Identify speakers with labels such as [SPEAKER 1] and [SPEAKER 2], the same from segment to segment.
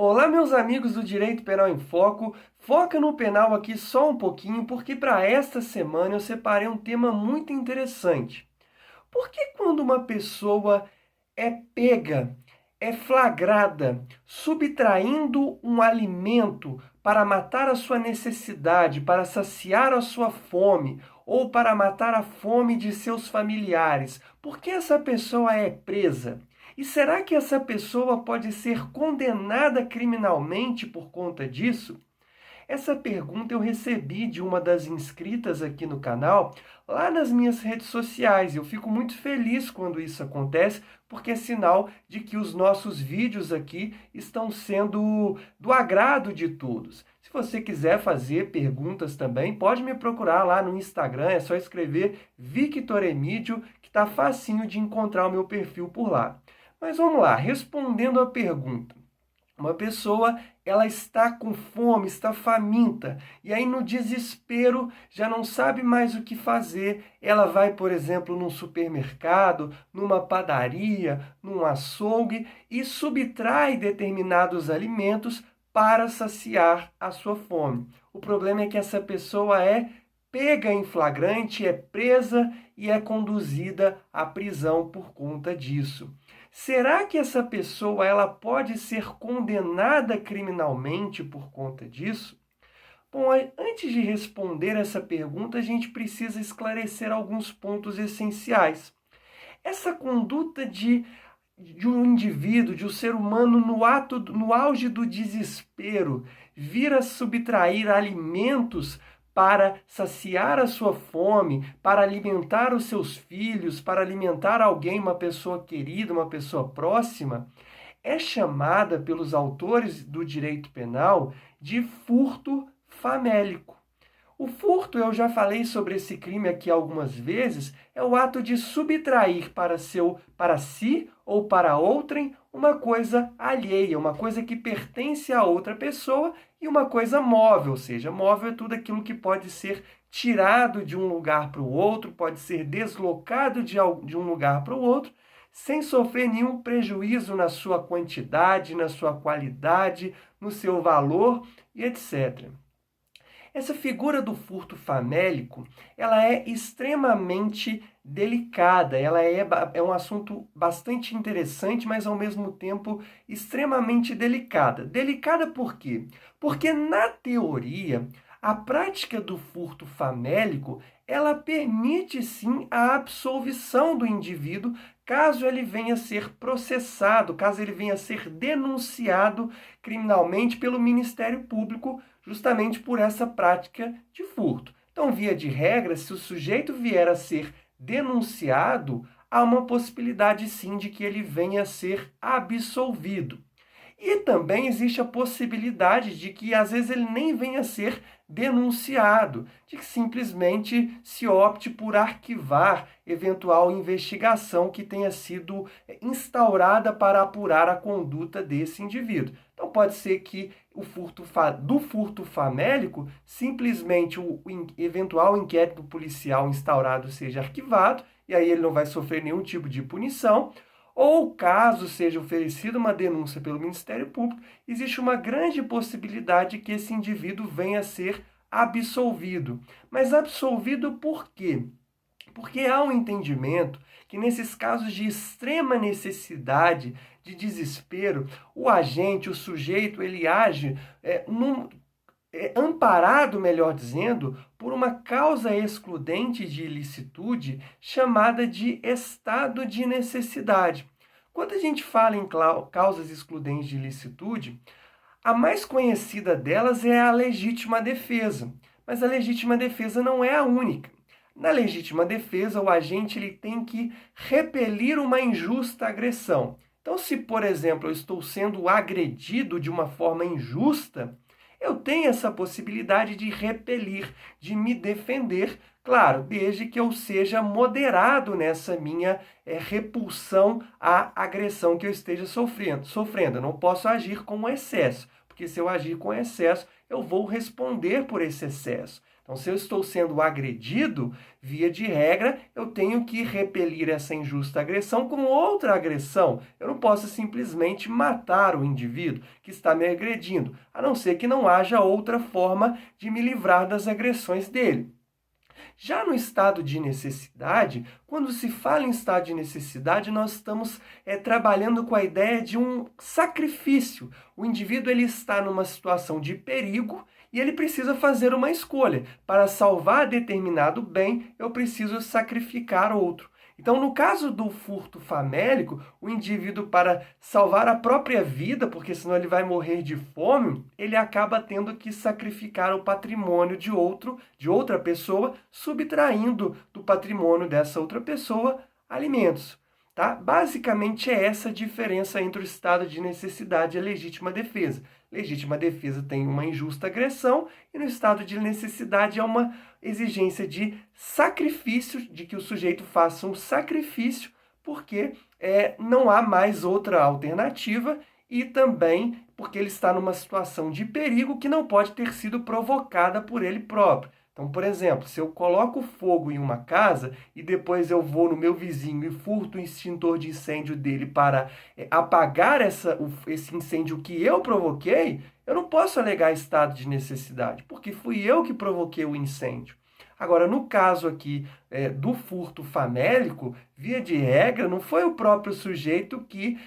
[SPEAKER 1] Olá, meus amigos do Direito Penal em Foco. Foca no penal aqui só um pouquinho, porque para esta semana eu separei um tema muito interessante. Por que quando uma pessoa é pega, é flagrada, subtraindo um alimento para matar a sua necessidade, para saciar a sua fome ou para matar a fome de seus familiares, por que essa pessoa é presa? E será que essa pessoa pode ser condenada criminalmente por conta disso? Essa pergunta eu recebi de uma das inscritas aqui no canal, lá nas minhas redes sociais. Eu fico muito feliz quando isso acontece, porque é sinal de que os nossos vídeos aqui estão sendo do agrado de todos. Se você quiser fazer perguntas também, pode me procurar lá no Instagram, é só escrever Victor Emídio, que está facinho de encontrar o meu perfil por lá. Mas vamos lá, respondendo a pergunta. Uma pessoa, ela está com fome, está faminta, e aí no desespero já não sabe mais o que fazer. Ela vai, por exemplo, num supermercado, numa padaria, num açougue e subtrai determinados alimentos para saciar a sua fome. O problema é que essa pessoa é pega em flagrante, é presa e é conduzida à prisão por conta disso. Será que essa pessoa ela pode ser condenada criminalmente por conta disso? Bom, antes de responder essa pergunta, a gente precisa esclarecer alguns pontos essenciais. Essa conduta de um indivíduo, de um ser humano no auge do desespero, vir a subtrair alimentos para saciar a sua fome, para alimentar os seus filhos, para alimentar alguém, uma pessoa querida, uma pessoa próxima, é chamada pelos autores do direito penal de furto famélico. O furto, eu já falei sobre esse crime aqui algumas vezes, é o ato de subtrair para si ou para outrem uma coisa alheia, uma coisa que pertence a outra pessoa e uma coisa móvel, ou seja, móvel é tudo aquilo que pode ser tirado de um lugar para o outro, pode ser deslocado de um lugar para o outro, sem sofrer nenhum prejuízo na sua quantidade, na sua qualidade, no seu valor e etc. Essa figura do furto famélico, ela é extremamente delicada, é um assunto bastante interessante, mas ao mesmo tempo extremamente delicada. Delicada por quê? Porque na teoria, a prática do furto famélico, ela permite sim a absolvição do indivíduo caso ele venha a ser processado, caso ele venha a ser denunciado criminalmente pelo Ministério Público justamente por essa prática de furto. Então, via de regra, se o sujeito vier a ser denunciado, há uma possibilidade sim de que ele venha a ser absolvido. E também existe a possibilidade de que às vezes ele nem venha a ser denunciado, de que simplesmente se opte por arquivar eventual investigação que tenha sido instaurada para apurar a conduta desse indivíduo. Então pode ser que do furto famélico, simplesmente o eventual inquérito policial instaurado seja arquivado, e aí ele não vai sofrer nenhum tipo de punição, ou caso seja oferecida uma denúncia pelo Ministério Público, existe uma grande possibilidade que esse indivíduo venha a ser absolvido. Mas absolvido por quê? Porque há um entendimento que nesses casos de extrema necessidade, de desespero, o agente, o sujeito, ele age amparado, melhor dizendo, por uma causa excludente de ilicitude chamada de estado de necessidade. Quando a gente fala em causas excludentes de ilicitude, a mais conhecida delas é a legítima defesa, mas a legítima defesa não é a única. Na legítima defesa, o agente ele tem que repelir uma injusta agressão. Então, se, por exemplo, eu estou sendo agredido de uma forma injusta, eu tenho essa possibilidade de repelir, de me defender, claro, desde que eu seja moderado nessa minha repulsão à agressão que eu esteja sofrendo. Eu não posso agir com excesso, porque se eu agir com excesso, eu vou responder por esse excesso. Então, se eu estou sendo agredido, via de regra, eu tenho que repelir essa injusta agressão com outra agressão. Eu não posso simplesmente matar o indivíduo que está me agredindo, a não ser que não haja outra forma de me livrar das agressões dele. Já no estado de necessidade, quando se fala em estado de necessidade, nós estamos trabalhando com a ideia de um sacrifício. O indivíduo ele está numa situação de perigo e ele precisa fazer uma escolha. Para salvar determinado bem, eu preciso sacrificar outro. Então, no caso do furto famélico, o indivíduo, para salvar a própria vida, porque senão ele vai morrer de fome, ele acaba tendo que sacrificar o patrimônio de outra pessoa, subtraindo do patrimônio dessa outra pessoa alimentos. Tá? Basicamente é essa a diferença entre o estado de necessidade e a legítima defesa. Legítima defesa tem uma injusta agressão e no estado de necessidade é uma exigência de sacrifício, de que o sujeito faça um sacrifício, porque não há mais outra alternativa e também porque ele está numa situação de perigo que não pode ter sido provocada por ele próprio. Então, por exemplo, se eu coloco fogo em uma casa e depois eu vou no meu vizinho e furto o extintor de incêndio dele para apagar esse incêndio que eu provoquei, eu não posso alegar estado de necessidade, porque fui eu que provoquei o incêndio. Agora, no caso aqui do furto famélico, via de regra, não foi o próprio sujeito que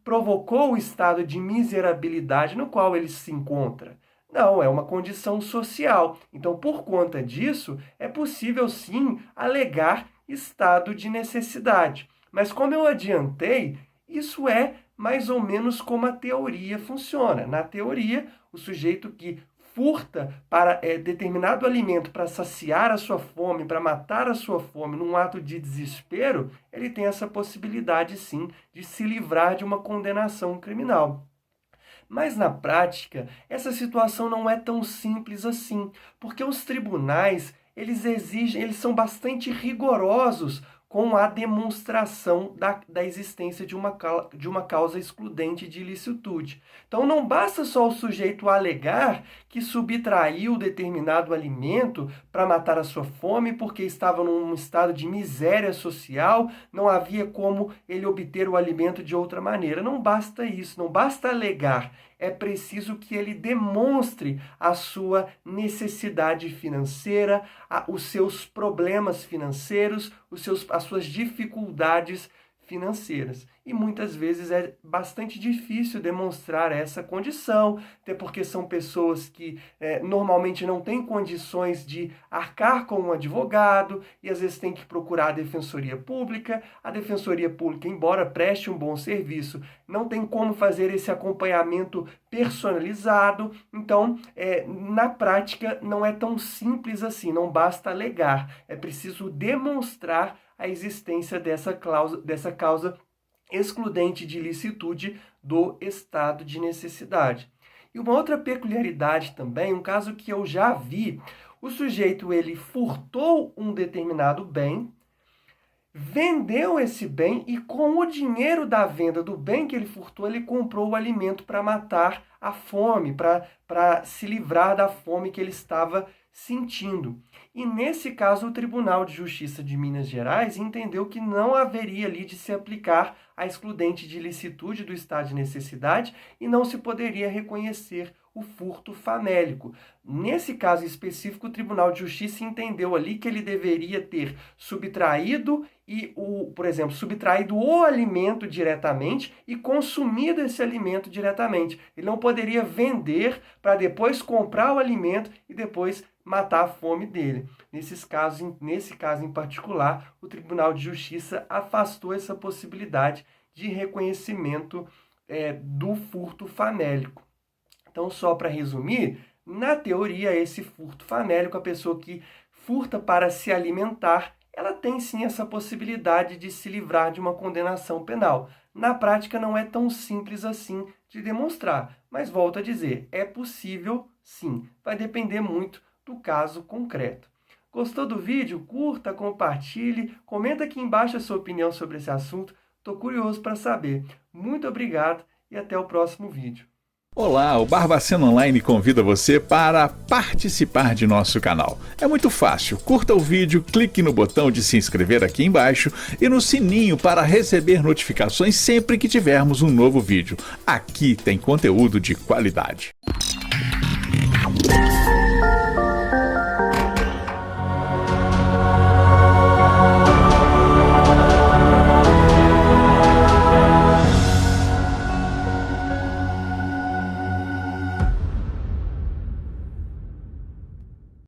[SPEAKER 1] provocou o estado de miserabilidade no qual ele se encontra. Não, é uma condição social. Então, por conta disso, é possível sim alegar estado de necessidade. Mas, como eu adiantei, isso é mais ou menos como a teoria funciona. Na teoria, o sujeito que furta para determinado alimento para saciar a sua fome, para matar a sua fome num ato de desespero, ele tem essa possibilidade sim de se livrar de uma condenação criminal. Mas na prática, essa situação não é tão simples assim, porque os tribunais, eles são bastante rigorosos com a demonstração da existência de uma causa excludente de ilicitude. Então, não basta só o sujeito alegar que subtraiu determinado alimento para matar a sua fome porque estava num estado de miséria social, não havia como ele obter o alimento de outra maneira. Não basta isso, não basta alegar. É preciso que ele demonstre a sua necessidade financeira, os seus problemas financeiros, as suas dificuldades financeiras. E muitas vezes é bastante difícil demonstrar essa condição, até porque são pessoas que normalmente não têm condições de arcar com um advogado e às vezes tem que procurar a Defensoria Pública. A Defensoria Pública, embora preste um bom serviço, não tem como fazer esse acompanhamento personalizado. Então, na prática, não é tão simples assim, não basta alegar, é preciso demonstrar a existência dessa causa excludente de ilicitude do estado de necessidade. E uma outra peculiaridade também, um caso que eu já vi, o sujeito ele furtou um determinado bem, vendeu esse bem e com o dinheiro da venda do bem que ele furtou, ele comprou o alimento para matar a fome, para se livrar da fome que ele estava sentindo. E nesse caso, o Tribunal de Justiça de Minas Gerais entendeu que não haveria ali de se aplicar a excludente de ilicitude do estado de necessidade e não se poderia reconhecer o furto famélico. Nesse caso específico, o Tribunal de Justiça entendeu ali que ele deveria ter subtraído por exemplo, subtraído o alimento diretamente e consumido esse alimento diretamente. Ele não poderia vender para depois comprar o alimento e depois matar a fome dele. Nesse caso em particular, o Tribunal de Justiça afastou essa possibilidade de reconhecimento do furto famélico. Então, só para resumir, na teoria, esse furto famélico, a pessoa que furta para se alimentar, ela tem sim essa possibilidade de se livrar de uma condenação penal. Na prática, não é tão simples assim de demonstrar, mas volto a dizer, é possível sim, vai depender muito do caso concreto. Gostou do vídeo? Curta, compartilhe, comenta aqui embaixo a sua opinião sobre esse assunto, estou curioso para saber. Muito obrigado e até o próximo vídeo.
[SPEAKER 2] Olá, o Barbacena Online convida você para participar de nosso canal. É muito fácil, curta o vídeo, clique no botão de se inscrever aqui embaixo e no sininho para receber notificações sempre que tivermos um novo vídeo. Aqui tem conteúdo de qualidade.